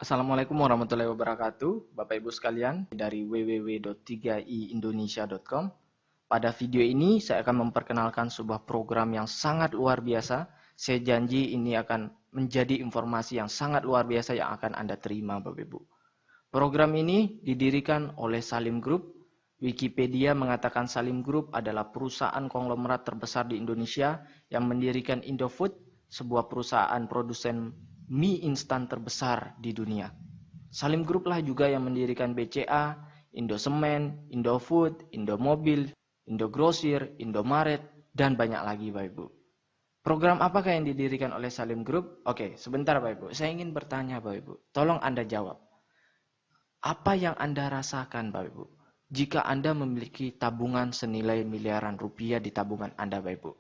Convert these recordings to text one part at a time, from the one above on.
Assalamualaikum warahmatullahi wabarakatuh, Bapak Ibu sekalian dari www.3iindonesia.com. Pada video ini saya akan memperkenalkan sebuah program yang sangat luar biasa. Saya janji ini akan menjadi informasi yang sangat luar biasa yang akan Anda terima, Bapak Ibu. Program ini didirikan oleh Salim Group. Wikipedia mengatakan Salim Group adalah perusahaan konglomerat terbesar di Indonesia yang mendirikan Indofood, sebuah perusahaan produsen mie instan terbesar di dunia. Salim Group lah juga yang mendirikan BCA, Indosemen, Indofood, Indomobil, Indogrosir, Indomaret, dan banyak lagi Bapak Ibu. Program apakah yang didirikan oleh Salim Group? Oke, sebentar Bapak Ibu. Saya ingin bertanya Bapak Ibu. Tolong Anda jawab. Apa yang Anda rasakan Bapak Ibu? Jika Anda memiliki tabungan senilai miliaran rupiah di tabungan Anda Bapak Ibu.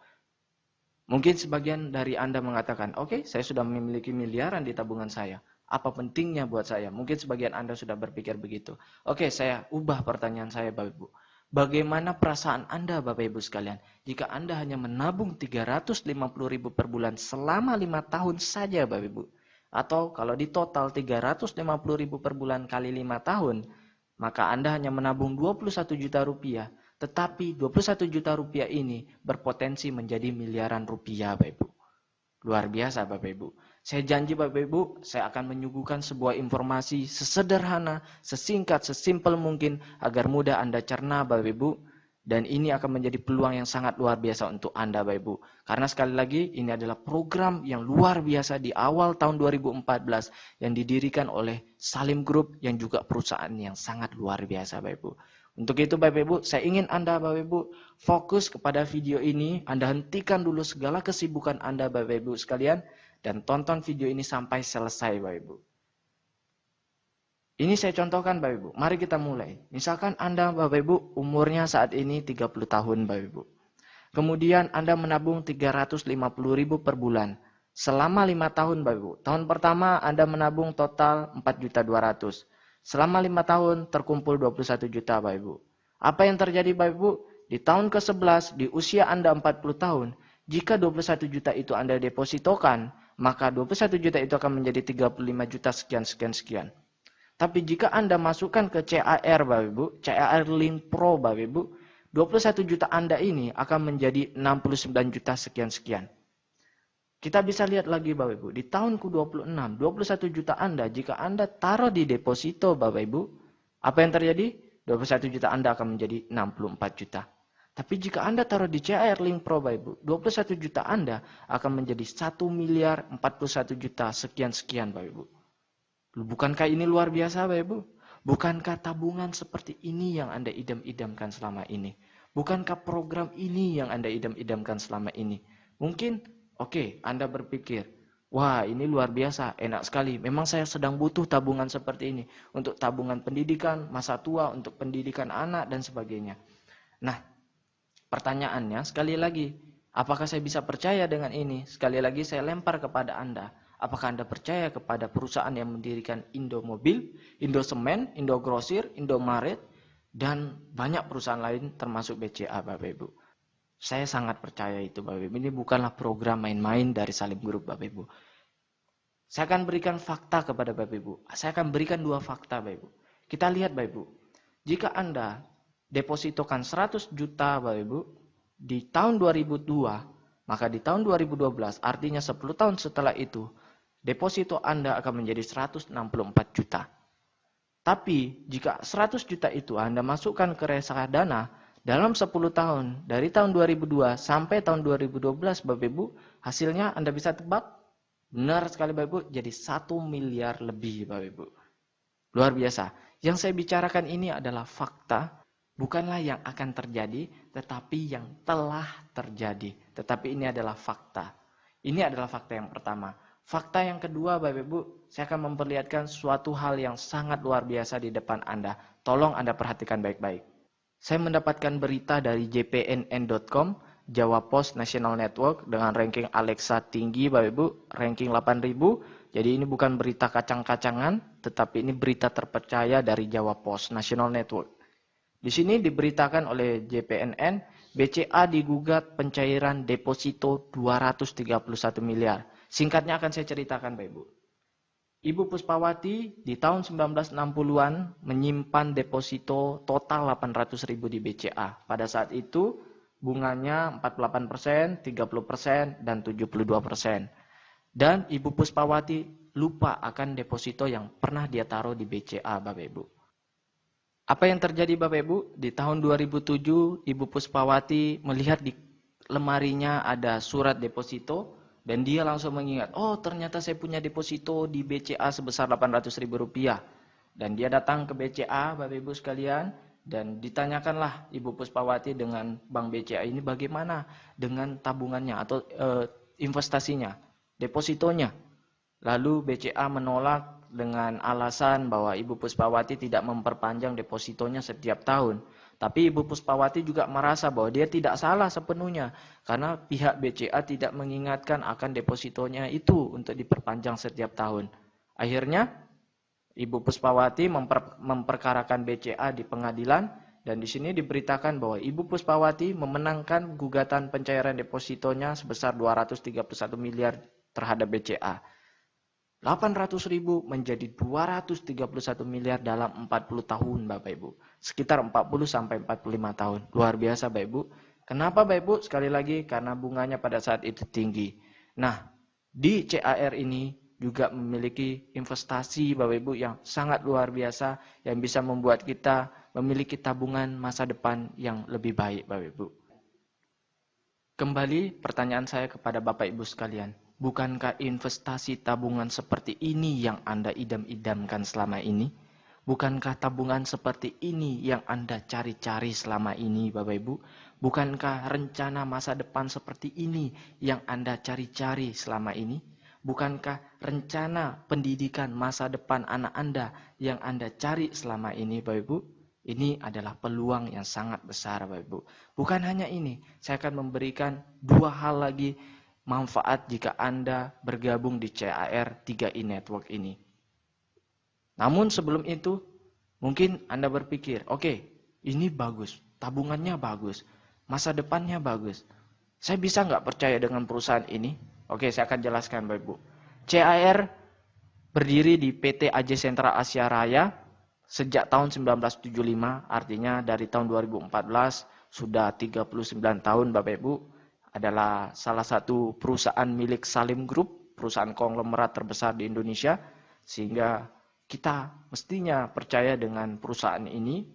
Mungkin sebagian dari Anda mengatakan, oke, saya sudah memiliki miliaran di tabungan saya. Apa pentingnya buat saya? Mungkin sebagian Anda sudah berpikir begitu. Oke, saya ubah pertanyaan saya Bapak Ibu. Bagaimana perasaan Anda Bapak Ibu sekalian? Jika Anda hanya menabung 350.000 per bulan selama 5 tahun saja Bapak Ibu. Atau kalau di total 350.000 per bulan kali 5 tahun, maka Anda hanya menabung 21 juta rupiah. Tetapi 21 juta rupiah ini berpotensi menjadi miliaran rupiah Bapak Ibu. Luar biasa Bapak Ibu. Saya janji Bapak Ibu, saya akan menyuguhkan sebuah informasi sesederhana, sesingkat, sesimpel mungkin agar mudah Anda cerna Bapak Ibu. Dan ini akan menjadi peluang yang sangat luar biasa untuk Anda Bapak Ibu. Karena sekali lagi ini adalah program yang luar biasa di awal tahun 2014 yang didirikan oleh Salim Group yang juga perusahaan yang sangat luar biasa Bapak Ibu. Untuk itu Bapak Ibu, saya ingin Anda Bapak Ibu fokus kepada video ini. Anda hentikan dulu segala kesibukan Anda Bapak Ibu sekalian dan tonton video ini sampai selesai Bapak Ibu. Ini saya contohkan Bapak Ibu. Mari kita mulai. Misalkan Anda Bapak Ibu umurnya saat ini 30 tahun Bapak Ibu. Kemudian Anda menabung 350.000 per bulan. Selama 5 tahun Bapak Ibu. Tahun pertama Anda menabung total 4.200.000. Selama 5 tahun terkumpul 21 juta Bapak Ibu. Apa yang terjadi Bapak Ibu? Di tahun ke-11 di usia Anda 40 tahun. Jika 21 juta itu Anda depositokan, maka 21 juta itu akan menjadi 35 juta sekian. Tapi jika Anda masukkan ke CAR Bapak Ibu, CAR Link Pro Bapak Ibu, 21 juta Anda ini akan menjadi 69 juta sekian. Kita bisa lihat lagi Bapak Ibu, di tahun ke-26, 21 juta Anda, jika Anda taruh di deposito Bapak Ibu, apa yang terjadi? 21 juta Anda akan menjadi 64 juta. Tapi jika Anda taruh di CAR Link Pro Bapak Ibu, 21 juta Anda akan menjadi 1.041 juta sekian Bapak Ibu. Bukankah ini luar biasa Bapak Ibu? Bukankah tabungan seperti ini yang Anda idam-idamkan selama ini? Bukankah program ini yang Anda idam-idamkan selama ini? Mungkin, oke, Anda berpikir, wah ini luar biasa, enak sekali. Memang saya sedang butuh tabungan seperti ini. Untuk tabungan pendidikan, masa tua, untuk pendidikan anak, dan sebagainya. Nah, pertanyaannya sekali lagi, apakah saya bisa percaya dengan ini? Sekali lagi saya lempar kepada Anda. Apakah Anda percaya kepada perusahaan yang mendirikan Indomobil, Indosemen, Indogrosir, Indomaret, dan banyak perusahaan lain termasuk BCA Bapak Ibu? Saya sangat percaya itu Bapak Ibu. Ini bukanlah program main-main dari Salim Group Bapak Ibu. Saya akan berikan fakta kepada Bapak Ibu. Saya akan berikan 2 fakta Bapak Ibu. Kita lihat Bapak Ibu. Jika Anda depositokan 100 juta Bapak Ibu di tahun 2002, maka di tahun 2012 artinya 10 tahun setelah itu deposito Anda akan menjadi 164 juta. Tapi jika 100 juta itu Anda masukkan ke reksadana dalam 10 tahun, dari tahun 2002 sampai tahun 2012 Bapak Ibu, hasilnya Anda bisa tebak? Benar sekali Bapak Ibu, jadi 1 miliar lebih Bapak Ibu. Luar biasa. Yang saya bicarakan ini adalah fakta, bukanlah yang akan terjadi, tetapi yang telah terjadi. Tetapi ini adalah fakta. Ini adalah fakta yang pertama. Fakta yang kedua Bapak Ibu, saya akan memperlihatkan suatu hal yang sangat luar biasa di depan Anda. Tolong Anda perhatikan baik-baik. Saya mendapatkan berita dari jpnn.com, Jawa Post National Network dengan ranking Alexa tinggi Bapak Ibu, ranking 8.000. Jadi ini bukan berita kacang-kacangan, tetapi ini berita terpercaya dari Jawa Post National Network. Di sini diberitakan oleh JPNN, BCA digugat pencairan deposito 231 miliar. Singkatnya akan saya ceritakan Bapak Ibu. Ibu Puspawati di tahun 1960-an menyimpan deposito total 800.000 di BCA. Pada saat itu bunganya 48%, 30%, dan 72%. Dan Ibu Puspawati lupa akan deposito yang pernah dia taruh di BCA, Bapak Ibu. Apa yang terjadi Bapak Ibu? Di tahun 2007, Ibu Puspawati melihat di lemarinya ada surat deposito, dan dia langsung mengingat, oh ternyata saya punya deposito di BCA sebesar 800.000 rupiah. Dan dia datang ke BCA, Bapak Ibu sekalian, dan ditanyakanlah Ibu Puspawati dengan Bank BCA ini bagaimana dengan tabungannya atau investasinya, depositonya. Lalu BCA menolak dengan alasan bahwa Ibu Puspawati tidak memperpanjang depositonya setiap tahun. Tapi Ibu Puspawati juga merasa bahwa dia tidak salah sepenuhnya, karena pihak BCA tidak mengingatkan akan depositonya itu untuk diperpanjang setiap tahun. Akhirnya Ibu Puspawati memperkarakan BCA di pengadilan, dan di sini diberitakan bahwa Ibu Puspawati memenangkan gugatan pencairan depositonya sebesar 231 miliar terhadap BCA. 800.000 menjadi 231 miliar dalam 40 tahun Bapak Ibu. Sekitar 40 sampai 45 tahun. Luar biasa Bapak Ibu. Kenapa Bapak Ibu? Sekali lagi karena bunganya pada saat itu tinggi. Nah, di CAR ini juga memiliki investasi Bapak Ibu yang sangat luar biasa, yang bisa membuat kita memiliki tabungan masa depan yang lebih baik Bapak Ibu. Kembali pertanyaan saya kepada Bapak Ibu sekalian. Bukankah investasi tabungan seperti ini yang Anda idam-idamkan selama ini? Bukankah tabungan seperti ini yang Anda cari-cari selama ini, Bapak Ibu? Bukankah rencana masa depan seperti ini yang Anda cari-cari selama ini? Bukankah rencana pendidikan masa depan anak Anda yang Anda cari selama ini, Bapak Ibu? Ini adalah peluang yang sangat besar, Bapak Ibu. Bukan hanya ini, saya akan memberikan dua hal lagi manfaat jika Anda bergabung di CAR 3i Network ini. Namun sebelum itu, mungkin Anda berpikir, oke, ini bagus, tabungannya bagus, masa depannya bagus. Saya bisa nggak percaya dengan perusahaan ini? Oke, saya akan jelaskan Bapak Ibu. CAR berdiri di PT AJ Sentra Asia Raya sejak tahun 1975, artinya dari tahun 2014 sudah 39 tahun Bapak Ibu. Adalah salah satu perusahaan milik Salim Group, perusahaan konglomerat terbesar di Indonesia, sehingga kita mestinya percaya dengan perusahaan ini,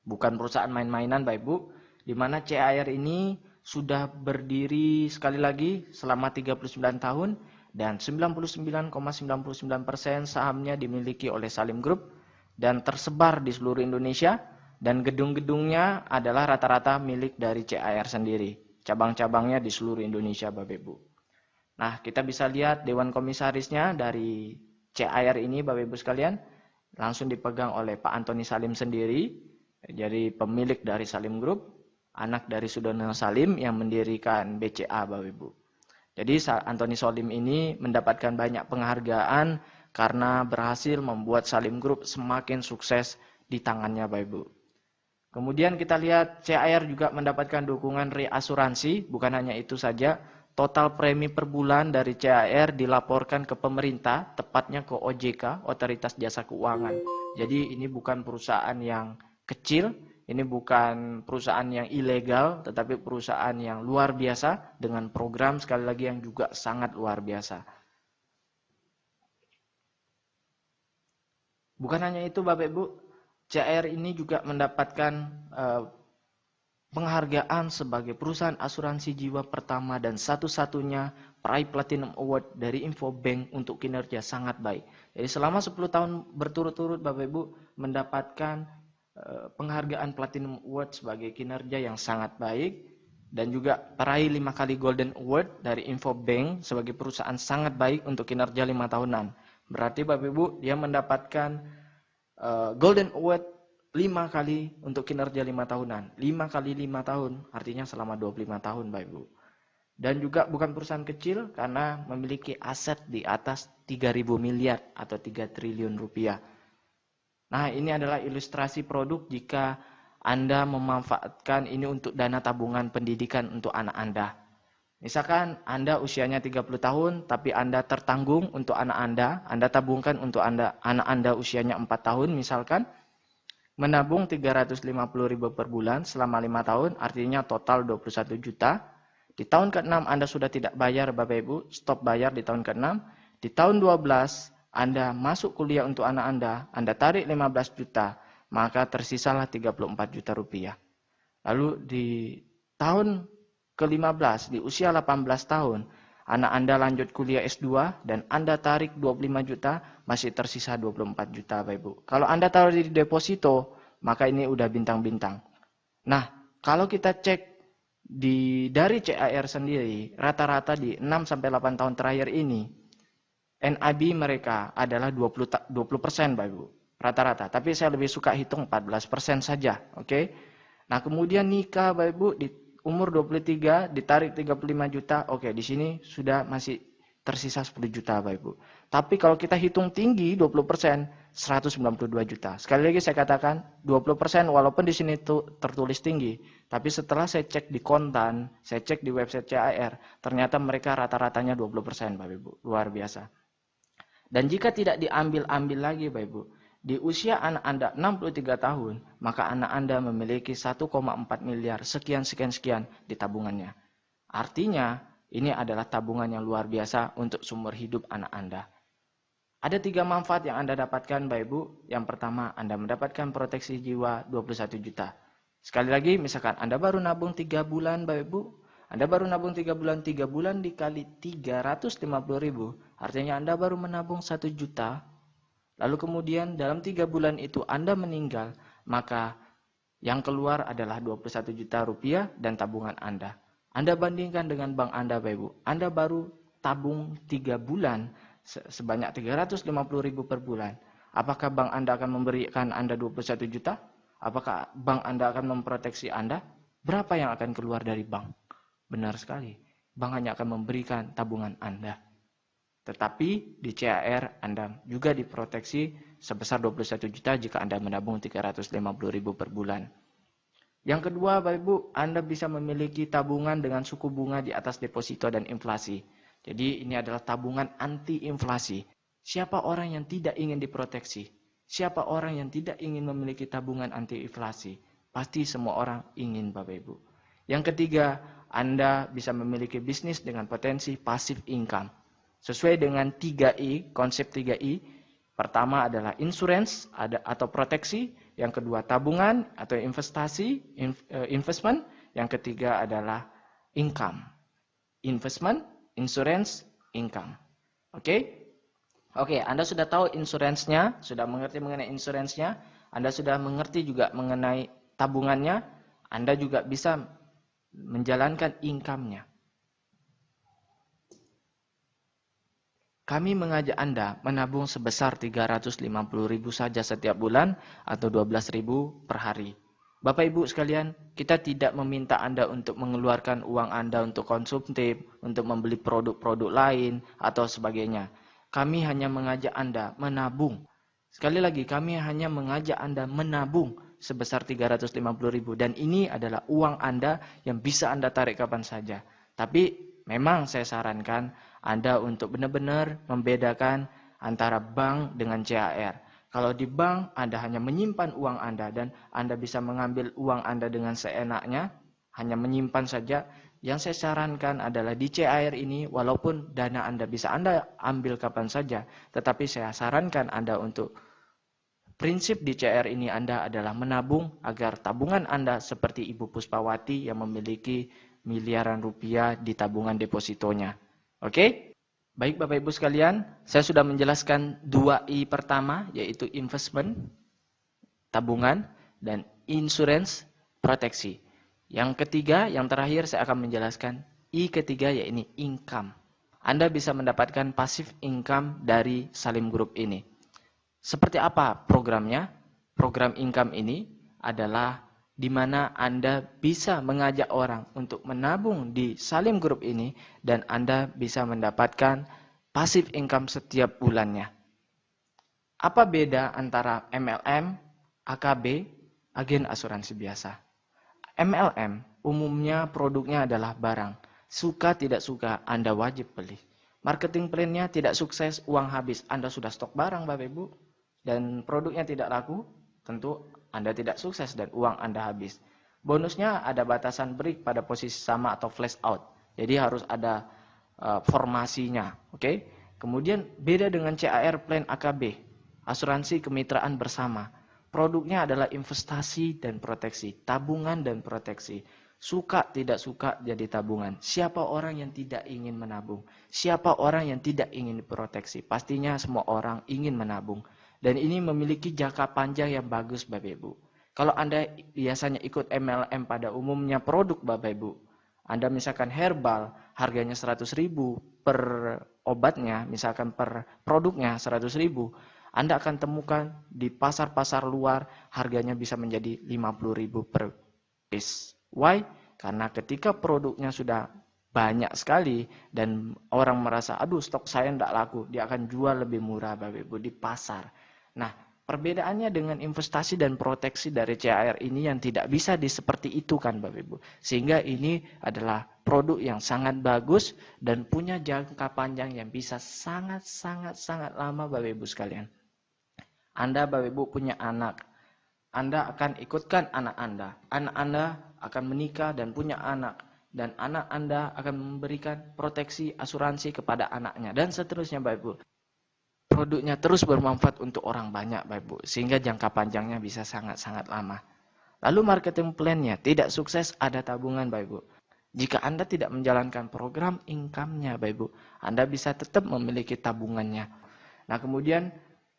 bukan perusahaan main-mainan Bapak Ibu, di mana CAR ini sudah berdiri sekali lagi selama 39 tahun, dan 99,99% sahamnya dimiliki oleh Salim Group, dan tersebar di seluruh Indonesia, dan gedung-gedungnya adalah rata-rata milik dari CAR sendiri. Cabang-cabangnya di seluruh Indonesia Bapak Ibu. Nah, kita bisa lihat Dewan Komisarisnya dari CAR ini Bapak Ibu sekalian, langsung dipegang oleh Pak Antoni Salim sendiri, jadi pemilik dari Salim Group, anak dari Sudono Salim yang mendirikan BCA Bapak Ibu. Jadi Antoni Salim ini mendapatkan banyak penghargaan karena berhasil membuat Salim Group semakin sukses di tangannya Bapak Ibu. Kemudian kita lihat CAR juga mendapatkan dukungan reasuransi, bukan hanya itu saja, total premi per bulan dari CAR dilaporkan ke pemerintah, tepatnya ke OJK, Otoritas Jasa Keuangan. Jadi ini bukan perusahaan yang kecil, ini bukan perusahaan yang ilegal, tetapi perusahaan yang luar biasa dengan program sekali lagi yang juga sangat luar biasa. Bukan hanya itu Bapak Ibu, CAR ini juga mendapatkan penghargaan sebagai perusahaan asuransi jiwa pertama dan satu-satunya peraih Platinum Award dari Infobank untuk kinerja sangat baik. Jadi selama 10 tahun berturut-turut Bapak Ibu mendapatkan penghargaan Platinum Award sebagai kinerja yang sangat baik, dan juga peraih 5 kali Golden Award dari Infobank sebagai perusahaan sangat baik untuk kinerja 5 tahunan. Berarti Bapak Ibu dia mendapatkan Golden Award 5 kali untuk kinerja 5 tahunan. 5 kali 5 tahun artinya selama 25 tahun Bapak Ibu. Dan juga bukan perusahaan kecil karena memiliki aset di atas 3.000 miliar atau 3 triliun rupiah. Nah, ini adalah ilustrasi produk jika Anda memanfaatkan ini untuk dana tabungan pendidikan untuk anak Anda. Misalkan Anda usianya 30 tahun, tapi Anda tertanggung untuk anak Anda tabungkan untuk anak Anda usianya 4 tahun misalkan, menabung 350.000 per bulan selama 5 tahun, artinya total 21 juta. Di tahun ke-6 Anda sudah tidak bayar Bapak Ibu, stop bayar di tahun ke-6. Di tahun 12 Anda masuk kuliah untuk anak Anda tarik 15 juta, maka tersisalah 34 juta rupiah. Lalu di tahun ke-15, di usia 18 tahun, anak Anda lanjut kuliah S2 dan Anda tarik 25 juta, masih tersisa 24 juta Bapak Ibu. Kalau Anda taruh di deposito, maka ini udah bintang-bintang. Nah, kalau kita cek dari CAR sendiri, rata-rata di 6-8 tahun terakhir ini, NAB mereka adalah 20% Bapak Ibu. Rata-rata. Tapi saya lebih suka hitung 14% saja. Oke? Nah, kemudian nikah Bapak Ibu di umur 23 ditarik 35 juta. Oke, di sini sudah masih tersisa 10 juta Bapak Ibu. Tapi kalau kita hitung tinggi 20%, 192 juta. Sekali lagi saya katakan 20% walaupun di sini tertulis tinggi, tapi setelah saya cek di kontan, saya cek di website CAR, ternyata mereka rata-ratanya 20% Bapak Ibu. Luar biasa. Dan jika tidak diambil-ambil lagi Bapak Ibu, di usia anak Anda 63 tahun, maka anak Anda memiliki 1,4 miliar sekian di tabungannya. Artinya, ini adalah tabungan yang luar biasa untuk sumber hidup anak Anda. Ada 3 manfaat yang Anda dapatkan Bapak Ibu. Yang pertama, Anda mendapatkan proteksi jiwa 21 juta. Sekali lagi, misalkan Anda baru nabung 3 bulan Bapak Ibu, Anda baru nabung 3 bulan dikali 350.000, artinya Anda baru menabung 1 juta. Lalu kemudian dalam 3 bulan itu Anda meninggal, maka yang keluar adalah 21 juta rupiah dan tabungan Anda. Anda bandingkan dengan bank Anda Bapak Ibu. Anda baru tabung 3 bulan sebanyak 350.000 per bulan. Apakah bank Anda akan memberikan Anda 21 juta? Apakah bank Anda akan memproteksi Anda? Berapa yang akan keluar dari bank? Benar sekali. Bank hanya akan memberikan tabungan Anda. Tetapi di CAR Anda juga diproteksi sebesar 21 juta jika Anda menabung 350.000 per bulan. Yang kedua, Bapak Ibu, Anda bisa memiliki tabungan dengan suku bunga di atas deposito dan inflasi. Jadi ini adalah tabungan anti inflasi. Siapa orang yang tidak ingin diproteksi? Siapa orang yang tidak ingin memiliki tabungan anti inflasi? Pasti semua orang ingin Bapak Ibu. Yang ketiga, Anda bisa memiliki bisnis dengan potensi passive income. Sesuai dengan 3I, konsep 3I, pertama adalah insurance atau proteksi, yang kedua tabungan atau investasi, investment, yang ketiga adalah income. Investment, insurance, income. Oke? Oke, Anda sudah tahu insurance-nya, sudah mengerti mengenai insurance-nya, Anda sudah mengerti juga mengenai tabungannya, Anda juga bisa menjalankan income-nya. Kami mengajak Anda menabung sebesar 350.000 saja setiap bulan atau 12.000 per hari. Bapak Ibu sekalian, kita tidak meminta Anda untuk mengeluarkan uang Anda untuk konsumtif, untuk membeli produk-produk lain atau sebagainya. Kami hanya mengajak Anda menabung. Sekali lagi, kami hanya mengajak Anda menabung sebesar 350.000 dan ini adalah uang Anda yang bisa Anda tarik kapan saja. Tapi memang saya sarankan Anda untuk benar-benar membedakan antara bank dengan CAR. Kalau di bank Anda hanya menyimpan uang Anda dan Anda bisa mengambil uang Anda dengan seenaknya, hanya menyimpan saja. Yang saya sarankan adalah di CAR ini walaupun dana Anda bisa Anda ambil kapan saja, tetapi saya sarankan Anda untuk prinsip di CAR ini Anda adalah menabung agar tabungan Anda seperti Ibu Puspawati yang memiliki miliaran rupiah di tabungan depositonya. Oke? Baik Bapak Ibu sekalian, saya sudah menjelaskan 2I pertama yaitu investment, tabungan, dan insurance, proteksi. Yang ketiga, yang terakhir saya akan menjelaskan I ketiga yaitu income. Anda bisa mendapatkan passive income dari Salim Group ini. Seperti apa programnya? Program income ini adalah di mana Anda bisa mengajak orang untuk menabung di Salim Group ini dan Anda bisa mendapatkan passive income setiap bulannya. Apa beda antara MLM, AKB, agen asuransi biasa? MLM umumnya produknya adalah barang. Suka tidak suka, Anda wajib beli. Marketing plan-nya tidak sukses, uang habis, Anda sudah stok barang Bapak Ibu, dan produknya tidak laku, tentu Anda tidak sukses dan uang Anda habis. Bonusnya ada batasan break pada posisi sama atau flash out. Jadi harus ada formasinya, oke? Kemudian beda dengan CAR plan AKB, asuransi kemitraan bersama. Produknya adalah investasi dan proteksi, tabungan dan proteksi. Suka tidak suka jadi tabungan. Siapa orang yang tidak ingin menabung? Siapa orang yang tidak ingin diproteksi? Pastinya semua orang ingin menabung. Dan ini memiliki jangka panjang yang bagus Bapak Ibu. Kalau Anda biasanya ikut MLM pada umumnya produk Bapak Ibu, Anda misalkan herbal, harganya 100.000 per obatnya, misalkan per produknya 100.000, Anda akan temukan di pasar-pasar luar harganya bisa menjadi 50.000 per piece. Why? Karena ketika produknya sudah banyak sekali dan orang merasa, aduh stok saya tidak laku, dia akan jual lebih murah Bapak Ibu di pasar. Nah, perbedaannya dengan investasi dan proteksi dari CAR ini yang tidak bisa seperti itu kan Bapak Ibu. Sehingga ini adalah produk yang sangat bagus dan punya jangka panjang yang bisa sangat lama Bapak Ibu sekalian. Anda Bapak Ibu punya anak, Anda akan ikutkan anak Anda. Anak Anda akan menikah dan punya anak. Dan anak Anda akan memberikan proteksi asuransi kepada anaknya. Dan seterusnya Bapak Ibu. Produknya terus bermanfaat untuk orang banyak Bapak Ibu. Sehingga jangka panjangnya bisa sangat lama. Lalu marketing plan-nya tidak sukses, ada tabungan Bapak Ibu. Jika Anda tidak menjalankan program income-nya Bapak Ibu, Anda bisa tetap memiliki tabungannya. Nah kemudian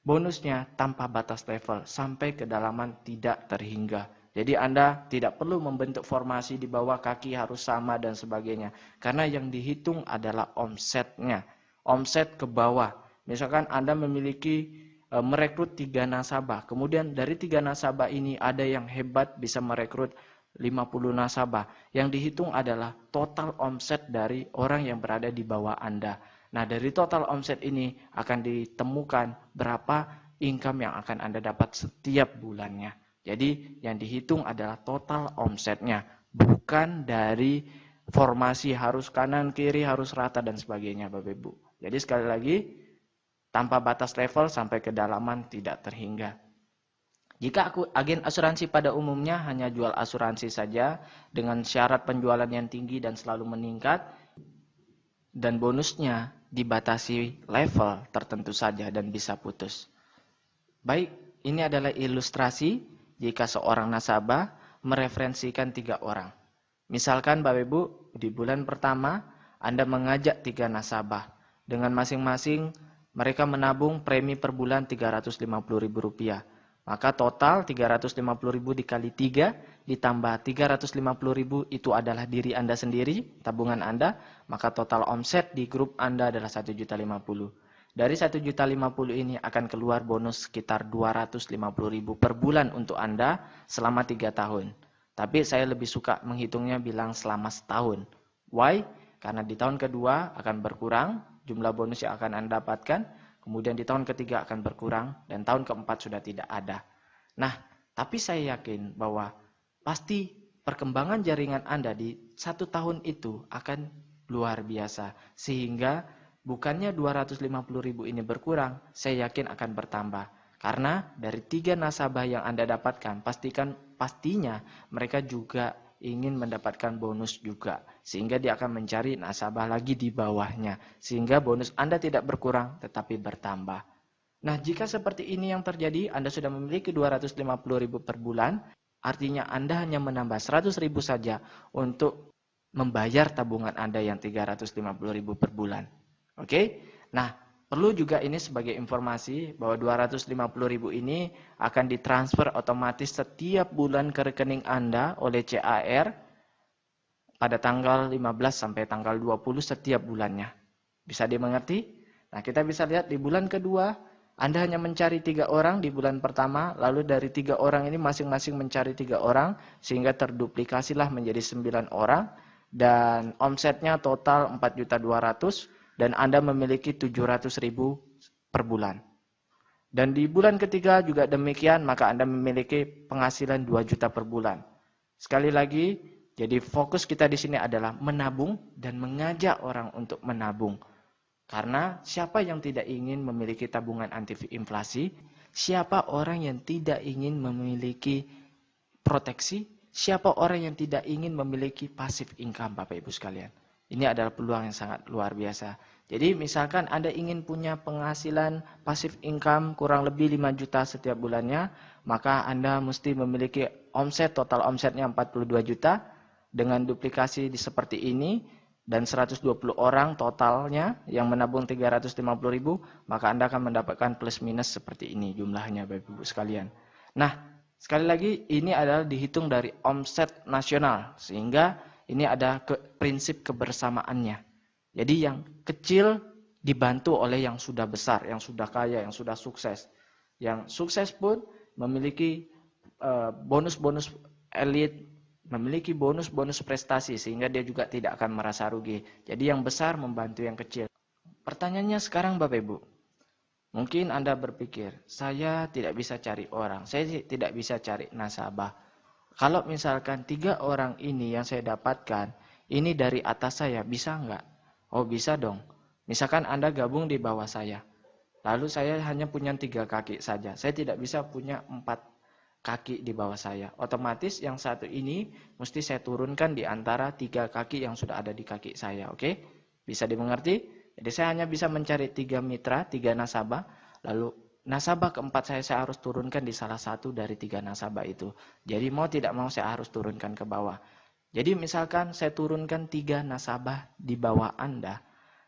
bonusnya tanpa batas level, sampai kedalaman tidak terhingga. Jadi Anda tidak perlu membentuk formasi di bawah kaki harus sama dan sebagainya. Karena yang dihitung adalah omsetnya. Omset ke bawah. Misalkan Anda memiliki merekrut 3 nasabah. Kemudian dari 3 nasabah ini ada yang hebat bisa merekrut 50 nasabah. Yang dihitung adalah total omset dari orang yang berada di bawah Anda. Nah dari total omset ini akan ditemukan berapa income yang akan Anda dapat setiap bulannya. Jadi yang dihitung adalah total omsetnya, bukan dari formasi harus kanan, kiri, harus rata dan sebagainya Bapak Ibu. Jadi sekali lagi, tanpa batas level sampai kedalaman tidak terhingga. Jika agen asuransi pada umumnya hanya jual asuransi saja dengan syarat penjualan yang tinggi dan selalu meningkat, dan bonusnya dibatasi level tertentu saja dan bisa putus. Baik, ini adalah ilustrasi jika seorang nasabah mereferensikan 3 orang. Misalkan Bapak Ibu, di bulan pertama Anda mengajak 3 nasabah. Dengan masing-masing mereka menabung premi per bulan Rp350.000. Maka total Rp350.000 dikali 3 ditambah Rp350.000 itu adalah diri Anda sendiri, tabungan Anda. Maka total omset di grup Anda adalah Rp1.050.000. Dari Rp1.050.000 ini akan keluar bonus sekitar Rp250.000 per bulan untuk Anda selama 3 tahun. Tapi saya lebih suka menghitungnya bilang selama setahun. Why? Karena di tahun kedua akan berkurang jumlah bonus yang akan Anda dapatkan. Kemudian di tahun ketiga akan berkurang. Dan tahun keempat sudah tidak ada. Nah, tapi saya yakin bahwa pasti perkembangan jaringan Anda di 1 tahun itu akan luar biasa. Sehingga bukannya Rp250.000 ini berkurang, saya yakin akan bertambah. Karena dari 3 nasabah yang Anda dapatkan, pastinya mereka juga ingin mendapatkan bonus juga. Sehingga dia akan mencari nasabah lagi di bawahnya. Sehingga bonus Anda tidak berkurang, tetapi bertambah. Nah, jika seperti ini yang terjadi, Anda sudah memiliki Rp250.000 per bulan, artinya Anda hanya menambah Rp100.000 saja untuk membayar tabungan Anda yang Rp350.000 per bulan. Oke, nah perlu juga ini sebagai informasi bahwa Rp250.000 ini akan ditransfer otomatis setiap bulan ke rekening Anda oleh CAR pada tanggal 15 sampai tanggal 20 setiap bulannya. Bisa dimengerti? Nah kita bisa lihat di bulan kedua Anda hanya mencari 3 orang di bulan pertama, lalu dari 3 orang ini masing-masing mencari 3 orang sehingga terduplikasilah menjadi 9 orang dan omsetnya total 4.200.000. Dan Anda memiliki 700.000 per bulan. Dan di bulan ketiga juga demikian, maka Anda memiliki penghasilan 2 juta per bulan. Sekali lagi, Jadi fokus kita di sini adalah menabung dan mengajak orang untuk menabung. Karena siapa yang tidak ingin memiliki tabungan anti inflasi? Siapa orang yang tidak ingin memiliki proteksi? Siapa orang yang tidak ingin memiliki passive income, Bapak Ibu sekalian? Ini adalah peluang yang sangat luar biasa. Jadi misalkan Anda ingin punya penghasilan passive income kurang lebih 5 juta setiap bulannya, maka Anda mesti memiliki omset, total omsetnya 42 juta. Dengan duplikasi seperti ini dan 120 orang totalnya yang menabung 350.000, maka Anda akan mendapatkan plus minus seperti ini jumlahnya Bapak Ibu sekalian. Nah, sekali lagi ini adalah dihitung dari omset nasional sehingga ini ada prinsip kebersamaannya. Jadi yang kecil dibantu oleh yang sudah besar, yang sudah kaya, yang sudah sukses. Yang sukses pun memiliki bonus-bonus elit, memiliki bonus-bonus prestasi sehingga dia juga tidak akan merasa rugi. Jadi yang besar membantu yang kecil. Pertanyaannya sekarang Bapak Ibu. Mungkin Anda berpikir, saya tidak bisa cari orang, saya tidak bisa cari nasabah. Kalau misalkan 3 orang ini yang saya dapatkan, ini dari atas saya, bisa enggak? Oh bisa dong. Misalkan Anda gabung di bawah saya. Lalu saya hanya punya 3 kaki saja. Saya tidak bisa punya 4 kaki di bawah saya. Otomatis yang satu ini mesti saya turunkan di antara 3 kaki yang sudah ada di kaki saya. Oke? Bisa dimengerti? Jadi saya hanya bisa mencari 3 mitra, 3 nasabah. Lalu nasabah keempat saya harus turunkan di salah satu dari 3 nasabah itu. Jadi mau tidak mau saya harus turunkan ke bawah. Jadi misalkan saya turunkan 3 nasabah di bawah Anda.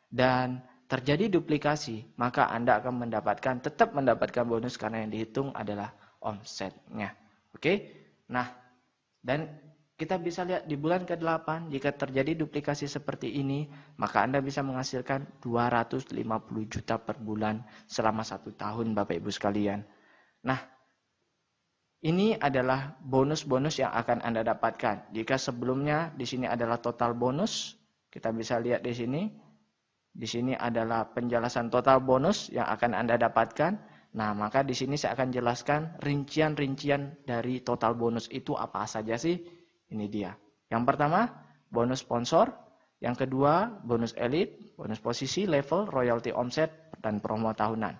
Dan terjadi duplikasi, maka Anda akan tetap mendapatkan bonus karena yang dihitung adalah omsetnya. Oke? Nah, dan kita bisa lihat di bulan ke-8 jika terjadi duplikasi seperti ini, maka Anda bisa menghasilkan 250 juta per bulan selama 1 tahun Bapak Ibu sekalian. Nah, ini adalah bonus-bonus yang akan Anda dapatkan. Jika sebelumnya di sini adalah total bonus, kita bisa lihat di sini. Di sini adalah penjelasan total bonus yang akan Anda dapatkan. Nah, maka di sini saya akan jelaskan rincian-rincian dari total bonus itu apa saja sih. Ini dia. Yang pertama, bonus sponsor. Yang kedua, bonus elit, bonus posisi, level, royalty omset, dan promo tahunan.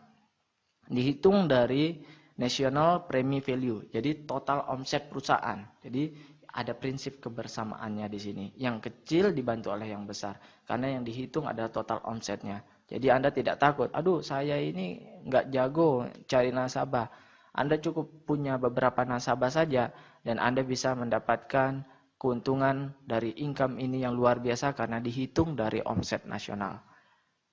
Dihitung dari national premi value. Jadi total omset perusahaan. Jadi ada prinsip kebersamaannya di sini. Yang kecil dibantu oleh yang besar. Karena yang dihitung adalah total omsetnya. Jadi Anda tidak takut, aduh saya ini nggak jago cari nasabah. Anda cukup punya beberapa nasabah saja dan Anda bisa mendapatkan keuntungan dari income ini yang luar biasa karena dihitung dari omset nasional.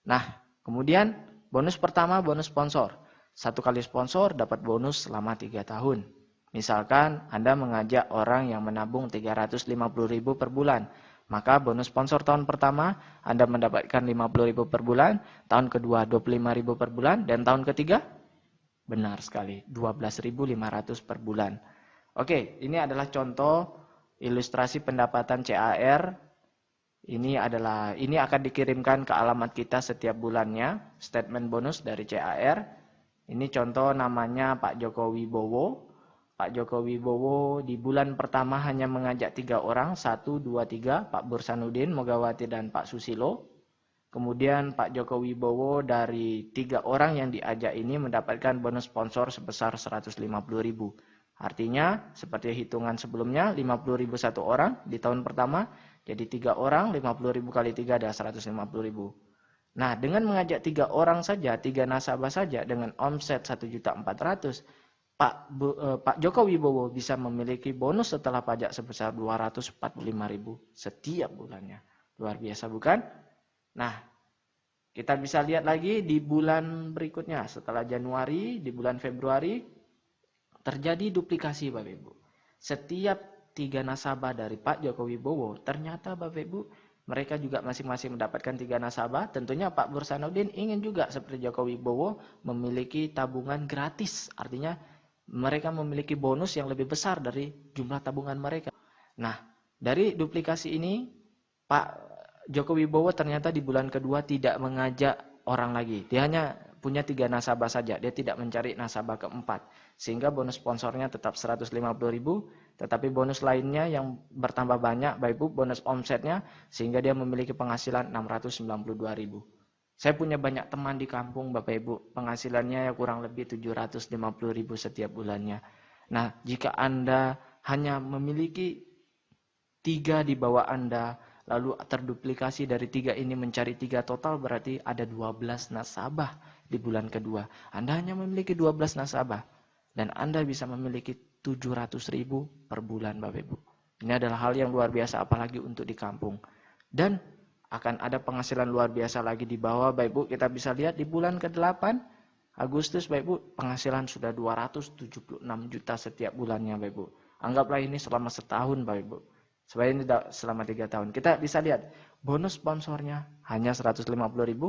Nah, kemudian bonus pertama bonus sponsor. 1 kali sponsor dapat bonus selama 3 tahun. Misalkan Anda mengajak orang yang menabung 350.000 per bulan. Maka bonus sponsor tahun pertama Anda mendapatkan 50.000 per bulan, tahun kedua 25.000 per bulan, dan tahun ketiga benar sekali 12.500 per bulan. Oke, ini adalah contoh ilustrasi pendapatan CAR. Ini akan dikirimkan ke alamat kita setiap bulannya, statement bonus dari CAR. Ini contoh namanya Pak Joko Wibowo. Pak Joko Wibowo di bulan pertama hanya mengajak 3 orang, 1, 2, 3, Pak Bursanuddin, Mogawati, dan Pak Susilo. Kemudian Pak Joko Wibowo dari 3 orang yang diajak ini mendapatkan bonus sponsor sebesar 150.000. Artinya, seperti hitungan sebelumnya, 50.000 1 orang di tahun pertama, jadi 3 orang, 50.000 kali 3 adalah 150.000. Nah, dengan mengajak 3 orang saja, 3 nasabah saja, dengan omset 1.400.000, Pak Joko Wibowo bisa memiliki bonus setelah pajak sebesar 245.000 setiap bulannya. Luar biasa bukan? Nah, kita bisa lihat lagi di bulan berikutnya. Setelah Januari, di bulan Februari, terjadi duplikasi Bapak Ibu. Setiap 3 nasabah dari Pak Joko Wibowo, ternyata Bapak Ibu, mereka juga masing-masing mendapatkan 3 nasabah. Tentunya Pak Bursanuddin ingin juga seperti Joko Wibowo memiliki tabungan gratis. Artinya, mereka memiliki bonus yang lebih besar dari jumlah tabungan mereka. Nah, dari duplikasi ini, Pak Joko Wibowo ternyata di bulan kedua tidak mengajak orang lagi. Dia hanya punya 3 nasabah saja, dia tidak mencari nasabah keempat. Sehingga bonus sponsornya tetap 150.000, tetapi bonus lainnya yang bertambah banyak, Bapak Ibu, bonus omsetnya, sehingga dia memiliki penghasilan 692.000. Saya punya banyak teman di kampung, Bapak Ibu, penghasilannya kurang lebih 750.000 setiap bulannya. Nah, jika Anda hanya memiliki 3 di bawah Anda, lalu terduplikasi dari 3 ini mencari 3 total, berarti ada 12 nasabah di bulan kedua. Anda hanya memiliki 12 nasabah. Dan Anda bisa memiliki 700.000 per bulan, Bapak Ibu. Ini adalah hal yang luar biasa, apalagi untuk di kampung. Dan akan ada penghasilan luar biasa lagi di bawah, Bapak Ibu. Kita bisa lihat di bulan ke-8, Agustus, Bapak Ibu, penghasilan sudah 276 juta setiap bulannya, Bapak Ibu. Anggaplah ini selama setahun, Bapak Ibu. Sebenarnya selama 3 tahun. Kita bisa lihat bonus sponsornya hanya 150.000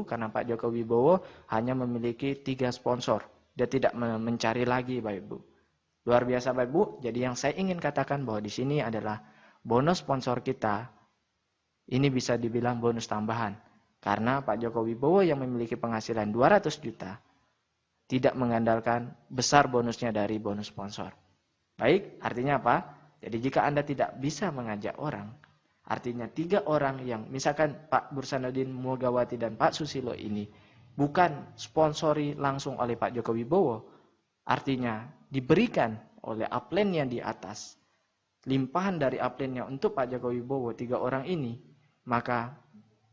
karena Pak Joko Wibowo hanya memiliki 3 sponsor. Dia tidak mencari lagi, Bapak Ibu. Luar biasa, Bapak Ibu. Jadi yang saya ingin katakan bahwa di sini adalah bonus sponsor kita ini bisa dibilang bonus tambahan. Karena Pak Joko Wibowo yang memiliki penghasilan 200 juta tidak mengandalkan besar bonusnya dari bonus sponsor. Baik, artinya apa? Jadi jika Anda tidak bisa mengajak orang, artinya 3 orang yang misalkan Pak Bursanuddin Mulyawati dan Pak Susilo ini bukan sponsori langsung oleh Pak Joko Wibowo, artinya diberikan oleh upline yang di atas, limpahan dari upline-nya untuk Pak Joko Wibowo, 3 orang ini, maka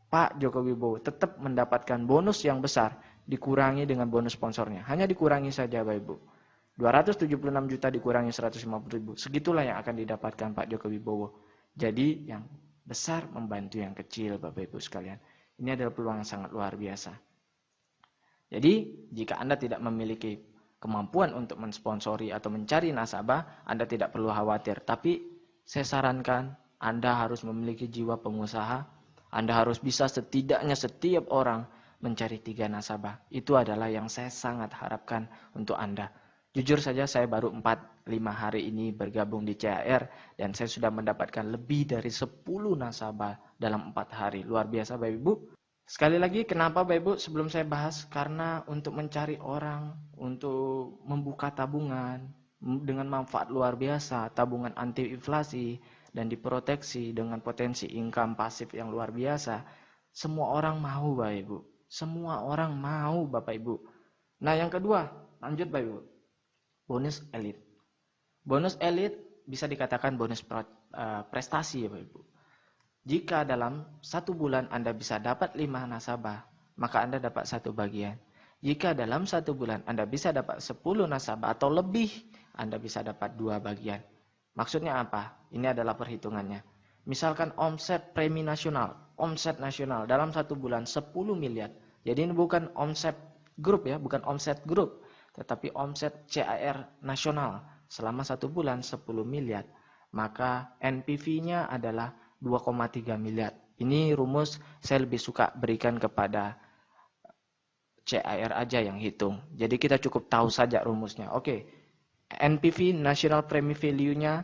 Pak Joko Wibowo tetap mendapatkan bonus yang besar, dikurangi dengan bonus sponsornya. Hanya dikurangi saja, Bapak Ibu. 276 juta dikurangi 150.000. Segitulah yang akan didapatkan Pak Joko Wibowo. Jadi yang besar membantu yang kecil, Bapak Ibu sekalian. Ini adalah peluang yang sangat luar biasa. Jadi jika Anda tidak memiliki kemampuan untuk mensponsori atau mencari nasabah, Anda tidak perlu khawatir. Tapi saya sarankan Anda harus memiliki jiwa pengusaha. Anda harus bisa setidaknya setiap orang mencari 3 nasabah. Itu adalah yang saya sangat harapkan untuk Anda. Jujur saja saya baru 4-5 hari ini bergabung di CAR dan saya sudah mendapatkan lebih dari 10 nasabah dalam 4 hari. Luar biasa, Bapak Ibu. Sekali lagi, kenapa Bapak Ibu sebelum saya bahas? Karena untuk mencari orang, untuk membuka tabungan dengan manfaat luar biasa, tabungan anti inflasi dan diproteksi dengan potensi income pasif yang luar biasa. Semua orang mau, Bapak Ibu. Semua orang mau, Bapak Ibu. Nah, yang kedua, lanjut Bapak Ibu. Bonus elit. Bonus elit bisa dikatakan bonus prestasi ya Bapak Ibu. Jika dalam 1 bulan Anda bisa dapat 5 nasabah, maka Anda dapat 1 bagian. Jika dalam 1 bulan Anda bisa dapat 10 nasabah atau lebih, Anda bisa dapat 2 bagian. Maksudnya apa? Ini adalah perhitungannya. Misalkan omset premi nasional, omset nasional dalam 1 bulan 10 miliar. Jadi ini bukan omset grup ya, bukan omset grup. Tetapi omset CAR nasional selama 1 bulan 10 miliar. Maka NPV-nya adalah 2,3 miliar. Ini rumus saya lebih suka berikan kepada CAR aja yang hitung. Jadi kita cukup tahu saja rumusnya. Oke, NPV National Premi Value-nya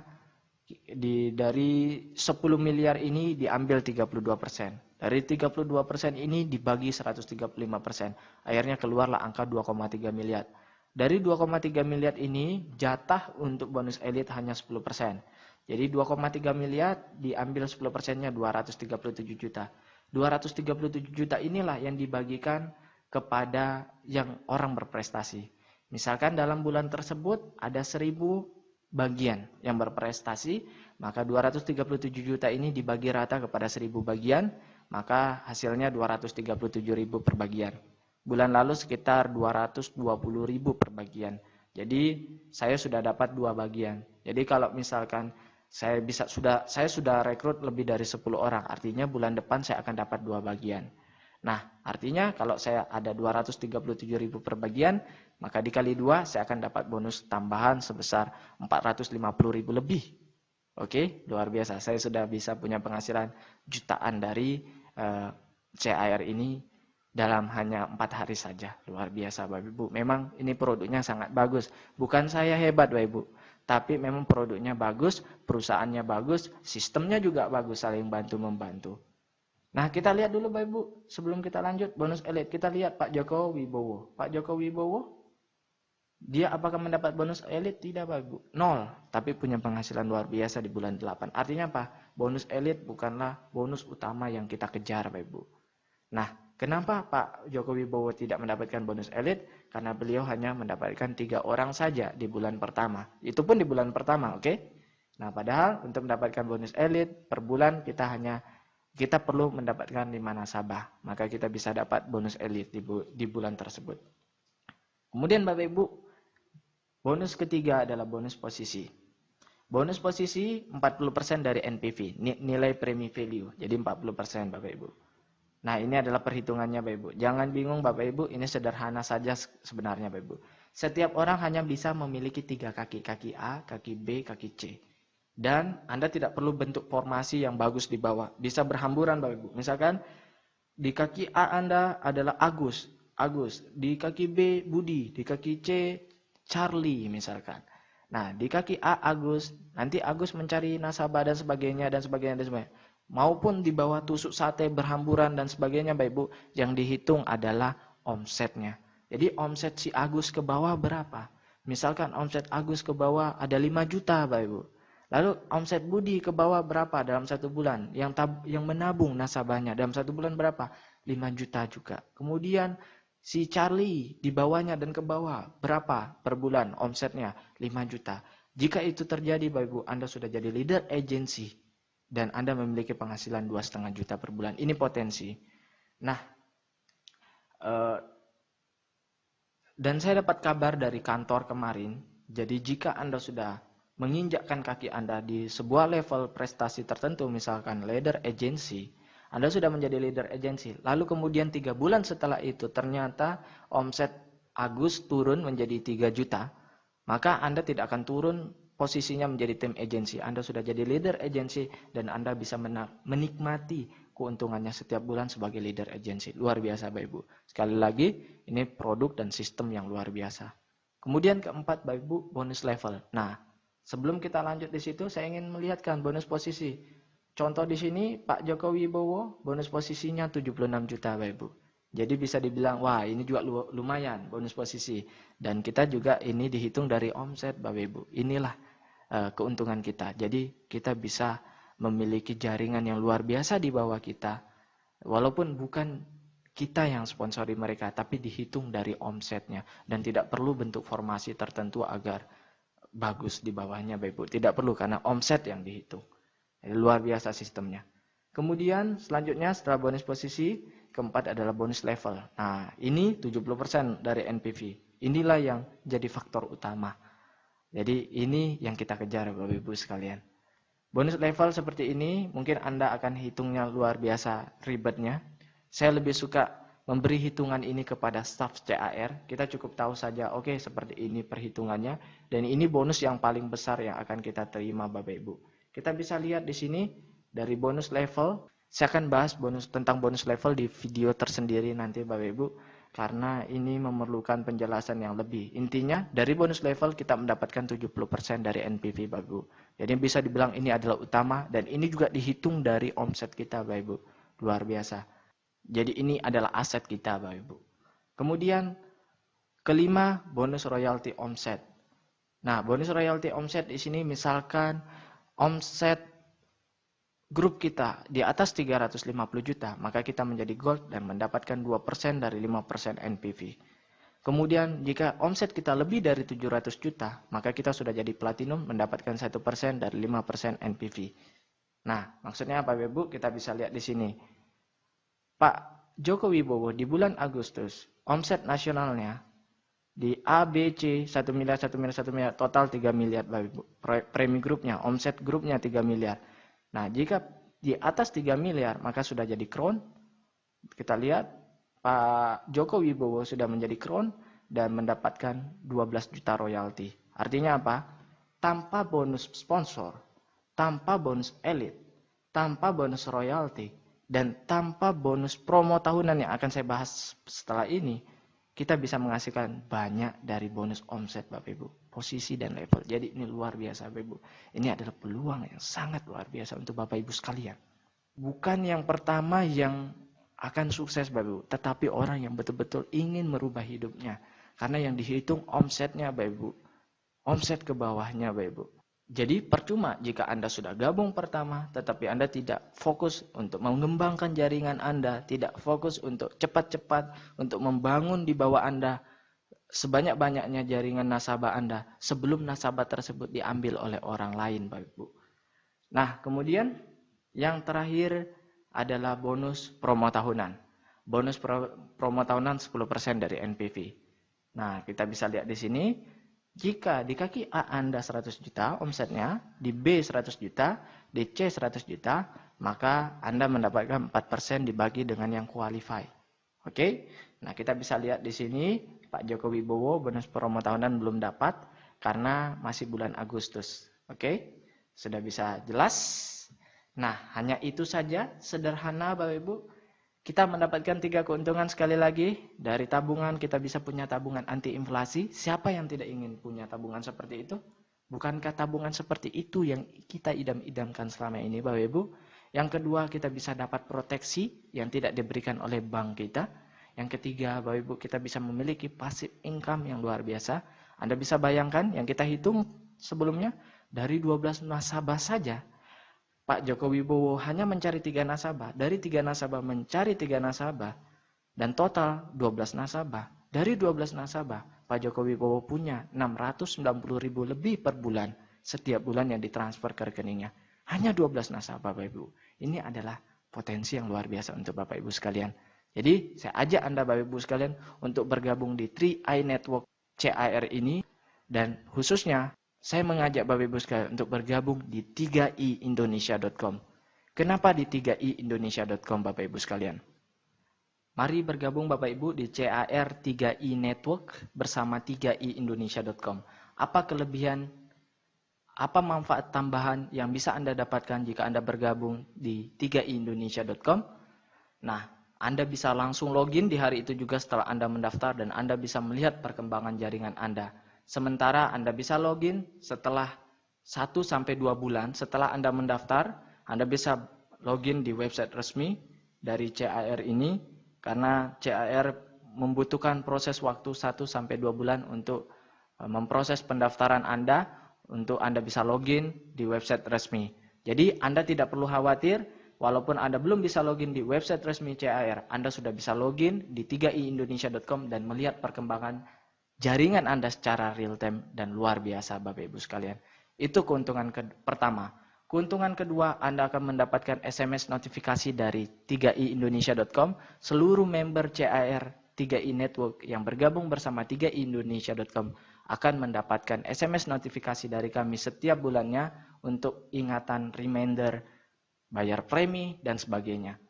dari 10 miliar ini diambil 32%. Dari 32% ini dibagi 135%. Akhirnya keluarlah angka 2,3 miliar. Dari 2,3 miliar ini jatah untuk bonus elit hanya 10%. Jadi 2,3 miliar diambil 10%-nya 237 juta. 237 juta inilah yang dibagikan kepada yang orang berprestasi. Misalkan dalam bulan tersebut ada 1.000 bagian yang berprestasi, maka 237 juta ini dibagi rata kepada 1.000 bagian, maka hasilnya 237.000 per bagian. Bulan lalu sekitar 220.000 per bagian. Jadi saya sudah dapat 2 bagian. Jadi kalau misalkan saya sudah rekrut lebih dari 10 orang, artinya bulan depan saya akan dapat 2 bagian. Nah, artinya kalau saya ada 237.000 per bagian, maka dikali 2 saya akan dapat bonus tambahan sebesar 450.000 lebih. Oke, luar biasa. Saya sudah bisa punya penghasilan jutaan dari CAR ini dalam hanya 4 hari saja. Luar biasa Bapak Ibu. Memang ini produknya sangat bagus. Bukan saya hebat Bapak Ibu. Tapi memang produknya bagus, perusahaannya bagus, sistemnya juga bagus, saling bantu-membantu. Nah, kita lihat dulu Bapak Ibu, sebelum kita lanjut bonus elit, kita lihat Pak Joko Wibowo. Pak Joko Wibowo, dia apakah mendapat bonus elit? Tidak Bapak Ibu, 0. Tapi punya penghasilan luar biasa di bulan 8. Artinya apa? Bonus elit bukanlah bonus utama yang kita kejar Bapak Ibu. Nah, kenapa Pak Joko Wibowo tidak mendapatkan bonus elit? Karena beliau hanya mendapatkan 3 orang saja di bulan pertama. Itu pun di bulan pertama, oke? Nah, padahal untuk mendapatkan bonus elit per bulan kita perlu mendapatkan 5 nasabah. Maka kita bisa dapat bonus elit di bulan tersebut. Kemudian Bapak Ibu, bonus ketiga adalah bonus posisi. Bonus posisi 40% dari NPV, nilai premi value. Jadi 40% Bapak Ibu. Nah, ini adalah perhitungannya Bapak Ibu. Jangan bingung Bapak Ibu, ini sederhana saja sebenarnya Bapak Ibu. Setiap orang hanya bisa memiliki 3 kaki. Kaki A, kaki B, kaki C. Dan Anda tidak perlu bentuk formasi yang bagus di bawah. Bisa berhamburan Bapak Ibu. Misalkan di kaki A Anda adalah Agus. Di kaki B Budi. Di kaki C Charlie misalkan. Nah, di kaki A Agus. Nanti Agus mencari nasabah dan sebagainya. Maupun di bawah tusuk sate berhamburan dan sebagainya Bapak Ibu. Yang dihitung adalah omsetnya. Jadi omset si Agus ke bawah berapa? Misalkan omset Agus ke bawah ada 5 juta Bapak Ibu. Lalu omset Budi ke bawah berapa dalam 1 bulan? Yang menabung nasabahnya dalam 1 bulan berapa? 5 juta juga. Kemudian si Charlie di bawahnya dan ke bawah berapa per bulan omsetnya? 5 juta. Jika itu terjadi Bapak Ibu, Anda sudah jadi leader agency dan Anda memiliki penghasilan 2,5 juta per bulan. Ini potensi. Nah, dan saya dapat kabar dari kantor kemarin, jadi jika Anda sudah menginjakkan kaki Anda di sebuah level prestasi tertentu, misalkan leader agency, Anda sudah menjadi leader agency, lalu kemudian 3 bulan setelah itu ternyata omset Agus turun menjadi 3 juta, maka Anda tidak akan turun posisinya menjadi tim agency. Anda sudah jadi leader agency dan Anda bisa menikmati keuntungannya setiap bulan sebagai leader agency. Luar biasa Bapak Ibu. Sekali lagi, ini produk dan sistem yang luar biasa. Kemudian keempat Bapak Ibu, bonus level. Nah, sebelum kita lanjut di situ, saya ingin melihatkan bonus posisi. Contoh di sini, Pak Joko Wibowo, bonus posisinya 76 juta Bapak Ibu. Jadi bisa dibilang, wah ini juga lumayan bonus posisi. Dan kita juga ini dihitung dari omset Bapak Ibu. Inilah keuntungan kita. Jadi kita bisa memiliki jaringan yang luar biasa di bawah kita. Walaupun bukan kita yang sponsori mereka, tapi dihitung dari omsetnya. Dan tidak perlu bentuk formasi tertentu agar bagus di bawahnya Bapak Ibu. Tidak perlu karena omset yang dihitung. Jadi, luar biasa sistemnya. Kemudian selanjutnya setelah bonus posisi, keempat adalah bonus level. Nah, ini 70% dari NPV. Inilah yang jadi faktor utama. Jadi ini yang kita kejar Bapak Ibu sekalian. Bonus level seperti ini mungkin Anda akan hitungnya luar biasa ribetnya. Saya lebih suka memberi hitungan ini kepada staf CAR. Kita cukup tahu saja, oke, seperti ini perhitungannya. Dan ini bonus yang paling besar yang akan kita terima Bapak Ibu. Kita bisa lihat di sini dari bonus level. Saya akan bahas tentang bonus level di video tersendiri nanti Bapak Ibu. Karena ini memerlukan penjelasan yang lebih. Intinya dari bonus level kita mendapatkan 70% dari NPV Bapak Ibu. Jadi bisa dibilang ini adalah utama dan ini juga dihitung dari omset kita Bapak Ibu. Luar biasa. Jadi ini adalah aset kita Bapak Ibu. Kemudian kelima, bonus royalti omset. Nah, bonus royalti omset di sini misalkan omset grup kita di atas 350 juta, maka kita menjadi gold dan mendapatkan 2% dari 5% NPV. Kemudian jika omset kita lebih dari 700 juta, maka kita sudah jadi platinum mendapatkan 1% dari 5% NPV. Nah, maksudnya apa Bapak Ibu? Kita bisa lihat di sini. Pak Joko Wibowo di bulan Agustus, omset nasionalnya di A, B, C, 1 miliar, total 3 miliar Bapak Ibu. Premi grupnya, omset grupnya 3 miliar. Nah, jika di atas 3 miliar, maka sudah jadi crown. Kita lihat, Pak Joko Wibowo sudah menjadi crown dan mendapatkan 12 juta royalti. Artinya apa? Tanpa bonus sponsor, tanpa bonus elit, tanpa bonus royalti, dan tanpa bonus promo tahunan yang akan saya bahas setelah ini, kita bisa menghasilkan banyak dari bonus omset Bapak Ibu, posisi dan level. Jadi ini luar biasa Bapak Ibu. Ini adalah peluang yang sangat luar biasa untuk Bapak Ibu sekalian. Bukan yang pertama yang akan sukses Bapak Ibu, tetapi orang yang betul-betul ingin merubah hidupnya. Karena yang dihitung omsetnya Bapak Ibu. Omset ke bawahnya Bapak Ibu. Jadi percuma jika Anda sudah gabung pertama, tetapi Anda tidak fokus untuk mengembangkan jaringan Anda, tidak fokus untuk cepat-cepat, untuk membangun di bawah Anda sebanyak-banyaknya jaringan nasabah Anda, sebelum nasabah tersebut diambil oleh orang lain Bapak Ibu. Nah, kemudian yang terakhir adalah bonus promo tahunan. Bonus promo tahunan 10% dari NPV. Nah, kita bisa lihat di sini. Jika di kaki A Anda 100 juta omsetnya, di B 100 juta, di C 100 juta, maka Anda mendapatkan 4% dibagi dengan yang qualify. Oke? Nah, kita bisa lihat di sini Pak Joko Wibowo bonus promo tahunan belum dapat karena masih bulan Agustus. Oke? Sudah bisa jelas? Nah, hanya itu saja, sederhana Bapak Ibu. Kita mendapatkan 3 keuntungan sekali lagi. Dari tabungan kita bisa punya tabungan anti inflasi. Siapa yang tidak ingin punya tabungan seperti itu? Bukankah tabungan seperti itu yang kita idam-idamkan selama ini Bapak Ibu? Yang kedua, kita bisa dapat proteksi yang tidak diberikan oleh bank kita. Yang ketiga, Bapak Ibu, kita bisa memiliki passive income yang luar biasa. Anda bisa bayangkan yang kita hitung sebelumnya, dari 12 nasabah saja, Pak Joko Wibowo hanya mencari 3 nasabah. Dari 3 nasabah mencari 3 nasabah. Dan total 12 nasabah. Dari 12 nasabah, Pak Joko Wibowo punya 690.000 lebih per bulan. Setiap bulan yang ditransfer ke rekeningnya. Hanya 12 nasabah Bapak Ibu. Ini adalah potensi yang luar biasa untuk Bapak Ibu sekalian. Jadi saya ajak Anda Bapak Ibu sekalian untuk bergabung di 3i Network CAR ini. Dan khususnya saya mengajak Bapak Ibu sekalian untuk bergabung di 3iindonesia.com. Kenapa di 3iindonesia.com Bapak Ibu sekalian? Mari bergabung Bapak Ibu di CAR 3i Network bersama 3iindonesia.com. Apa kelebihan, apa manfaat tambahan yang bisa Anda dapatkan jika Anda bergabung di 3iindonesia.com? Nah, Anda bisa langsung login di hari itu juga setelah Anda mendaftar dan Anda bisa melihat perkembangan jaringan Anda. Sementara Anda bisa login setelah 1-2 bulan setelah Anda mendaftar, Anda bisa login di website resmi dari CAR ini karena CAR membutuhkan proses waktu 1-2 bulan untuk memproses pendaftaran Anda untuk Anda bisa login di website resmi. Jadi Anda tidak perlu khawatir, walaupun Anda belum bisa login di website resmi CAR, Anda sudah bisa login di 3iindonesia.com dan melihat perkembangan jaringan Anda secara real time dan luar biasa Bapak Ibu sekalian. Itu keuntungan pertama. Keuntungan kedua, Anda akan mendapatkan SMS notifikasi dari 3iindonesia.com. Seluruh member CAR 3i Network yang bergabung bersama 3iindonesia.com akan mendapatkan SMS notifikasi dari kami setiap bulannya untuk ingatan, reminder, bayar premi, dan sebagainya.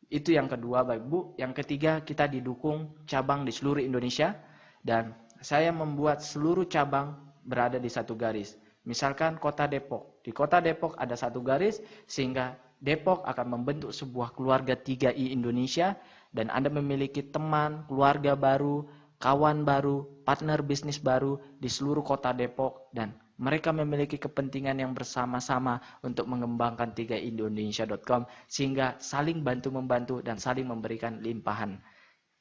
Itu yang kedua Bapak Ibu. Yang ketiga, kita didukung cabang di seluruh Indonesia dan saya membuat seluruh cabang berada di satu garis. Misalkan kota Depok. Di kota Depok ada satu garis sehingga Depok akan membentuk sebuah keluarga 3i Indonesia dan Anda memiliki teman, keluarga baru, kawan baru, partner bisnis baru di seluruh kota Depok dan mereka memiliki kepentingan yang bersama-sama untuk mengembangkan 3iindonesia.com sehingga saling bantu-membantu dan saling memberikan limpahan.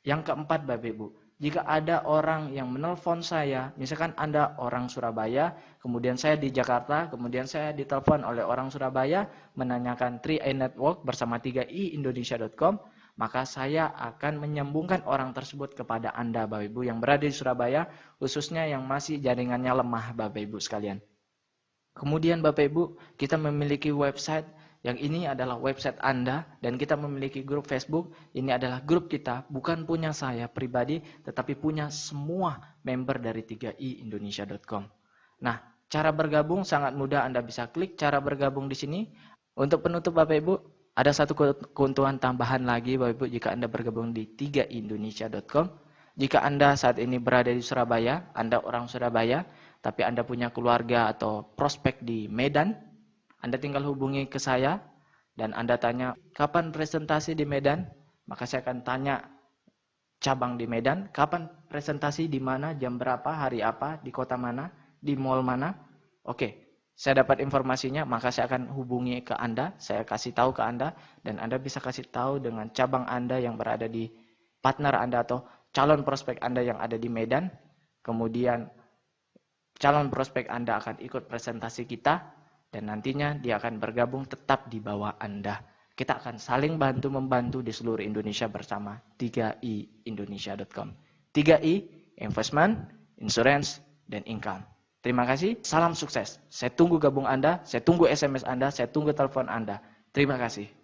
Yang keempat Bapak Ibu, jika ada orang yang menelpon saya, misalkan Anda orang Surabaya, kemudian saya di Jakarta, kemudian saya ditelepon oleh orang Surabaya menanyakan 3i Network bersama 3iindonesia.com, maka saya akan menyambungkan orang tersebut kepada Anda Bapak Ibu yang berada di Surabaya, khususnya yang masih jaringannya lemah Bapak Ibu sekalian. Kemudian Bapak Ibu, kita memiliki website yang ini adalah website Anda dan kita memiliki grup Facebook. Ini adalah grup kita, bukan punya saya pribadi, tetapi punya semua member dari 3iindonesia.com. Nah, cara bergabung sangat mudah. Anda bisa klik cara bergabung di sini. Untuk penutup Bapak Ibu, ada satu keuntungan tambahan lagi Bapak Ibu jika Anda bergabung di 3iindonesia.com. Jika Anda saat ini berada di Surabaya, Anda orang Surabaya, tapi Anda punya keluarga atau prospek di Medan, Anda tinggal hubungi ke saya dan Anda tanya, kapan presentasi di Medan? Maka saya akan tanya cabang di Medan, kapan presentasi di mana, jam berapa, hari apa, di kota mana, di mall mana? Oke, saya dapat informasinya, maka saya akan hubungi ke Anda, saya kasih tahu ke Anda, dan Anda bisa kasih tahu dengan cabang Anda yang berada di partner Anda atau calon prospek Anda yang ada di Medan. Kemudian calon prospek Anda akan ikut presentasi kita, dan nantinya dia akan bergabung tetap di bawah Anda. Kita akan saling bantu-membantu di seluruh Indonesia bersama 3iindonesia.com. 3I, investment, insurance, dan income. Terima kasih, salam sukses. Saya tunggu gabung Anda, saya tunggu SMS Anda, saya tunggu telepon Anda. Terima kasih.